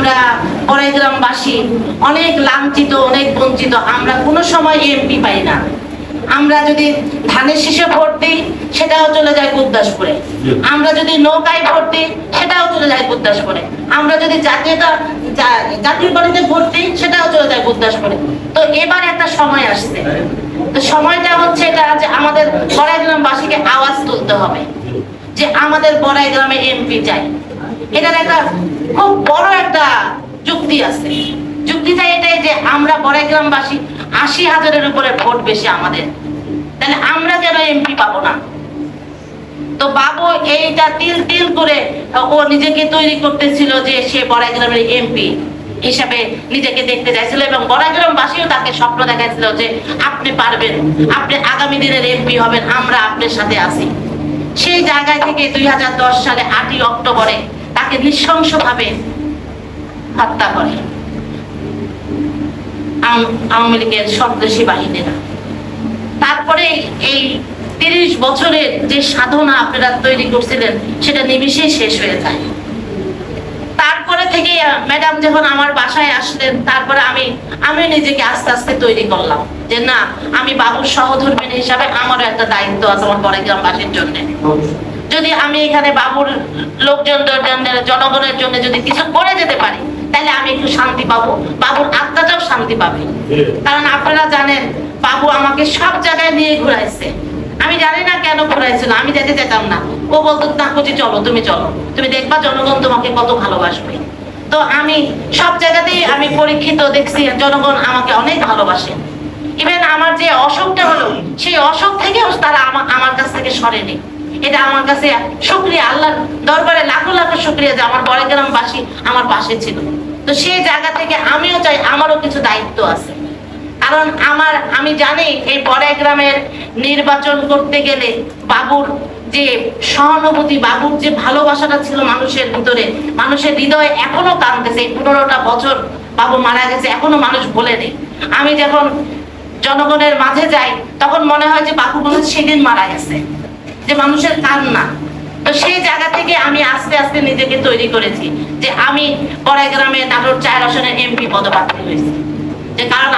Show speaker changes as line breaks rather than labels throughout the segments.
আমরা বড়াইগ্রামবাসী অনেক লাঞ্ছিত, অনেক বঞ্চিত। আমরা কোনো সময় এমপি পাই না। আমরা যদি ধানের শীষে ভোট দিই সেটাও চলে যায় গুরদাসপুরে, আমরা যদি নৌকায় ভোট দিই সেটাও চলে যায় গুরদাসপুরে, আমরা যদি জাতীয় পার্টিতে ভোট দিই সেটাও চলে যায় গুরদাসপুরে। তো এবার একটা সময় আসছে, তো সময়টা হচ্ছে এটা যে আমাদের বড়াইগ্রামবাসীকে আওয়াজ তুলতে হবে যে আমাদের বড়াইগ্রামে এমপি চাই। এটার একটা খুব বড় একটা যুক্তি আছে। যুক্তিটা এটাই যে আমরা বড়াইগ্রামবাসী ৮০,০০০-এর উপরে ভোট বেশি আমাদের, তাহলে আমরা কেন এমপি পাবো না? তো বাবু এইটা তিল তিল করে ও নিজেকে তৈরি করতেছিল যে সে বড়াইগ্রামের এমপি হিসাবে নিজেকে দেখতে চাইছিল, এবং বড়াইগ্রামবাসীও তাকে স্বপ্ন দেখাইছিল যে আপনি পারবেন, আপনি আগামী দিনের এমপি হবেন, আমরা আপনার সাথে আছি। সেই জায়গায় থেকে ২০১০ সালে ৮ই অক্টোবরে তাকে নৃশংসভাবে হত্যা করে আওয়ামী লীগের সন্ত্রাসী বাহিনীরা। তারপরে এই ৩০ বছরের যে সাধনা আপনারা তৈরি করছিলেন সেটা নিমিষেই শেষ হয়ে যায়। তারপরে থেকে ম্যাডাম যখন আমার বাসায় আসলেন, তারপরে আমি নিজেকে আস্তে আস্তে তৈরি করলাম যে না, আমি বাবুর সহধর্মিণী হিসাবে আমারও একটা দায়িত্ব আছে আমার বড়াইগ্রামবাসীর জন্য। যদি আমি এখানে বাবুর জনগণের জন্য যদি কিছু করে যেতে পারি তাহলে আমি একটু শান্তি পাবো, বাবুর আত্মাটাও শান্তি পাবে। কারণ আপনারা জানেন বাবু আমাকে সব জায়গায় নিয়ে ঘুরাইছে, আমি জানি না কেন ঘুরাইছিল, আমি যেতে যেতাম না। ও বলতো না কুচি চলো, তুমি চলো, তুমি দেখবা জনগণ তোমাকে কত ভালোবাসবে। তো আমি সব জায়গাতেই আমি পরীক্ষিত দেখছি জনগণ আমাকে অনেক ভালোবাসে। ইভেন আমার যে অসুখটা হলো সেই অসুখ থেকেও তারা আমার কাছ থেকে সরেনি। এটা আমার কাছে শুকরিয়া, আল্লাহর দরবারে লাখো লাখো শুকরিয়া যে আমার বড়াইগ্রামবাসী আমার পাশে ছিল। তো সেই জায়গা থেকে আমিও চাই আমারও কিছু দায়িত্ব আছে। কারণ আমি জানি এই বড়াইগ্রামের নির্বাচন করতে গেলে বাবুর যে সহানুভূতি, বাবুর যে ভালোবাসাটা ছিল মানুষের ভিতরে, মানুষের হৃদয়ে এখনো কাঁদতেছে। 15টা বছর বাবু মারা গেছে, এখনো মানুষ ভোলেনি। আমি যখন জনগণের মাঝে যাই তখন মনে হয় যে বাবু মনে সেদিন মারা গেছে, যে মানুষের কান্না। তো সেই জায়গা থেকে আমি আস্তে আস্তে নিজেকে তৈরি করেছি যে আমি বড়াইগ্রামে নাটোর ৪ আসনের এমপি পদপ্রার্থী হয়েছি, যে কারণ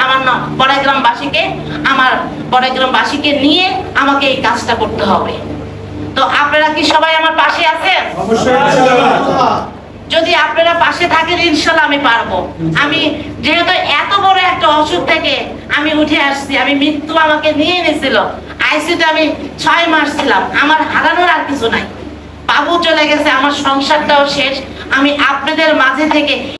আমার বড়াইগ্রামবাসীকে নিয়ে আমাকে এই কাজটা করতে হবে। তো আপনারা কি সবাই আমার পাশে আছেন? যদি আপনারা পাশে থাকেন ইনশাল্লাহ আমি পারবো। আমি যেহেতু এত বড় একটা অসুখ থেকে আমি উঠে আসছি, আমি মৃত্যু আমাকে নিয়ে নিয়েছিল, আইসিইউতে আমি ৬ মাস ছিলাম, আমার হারানোর আর কিছু নাই। বাবু চলে গেছে, আমার সংসারটাও শেষ। আমি আপনাদের মাঝে থেকে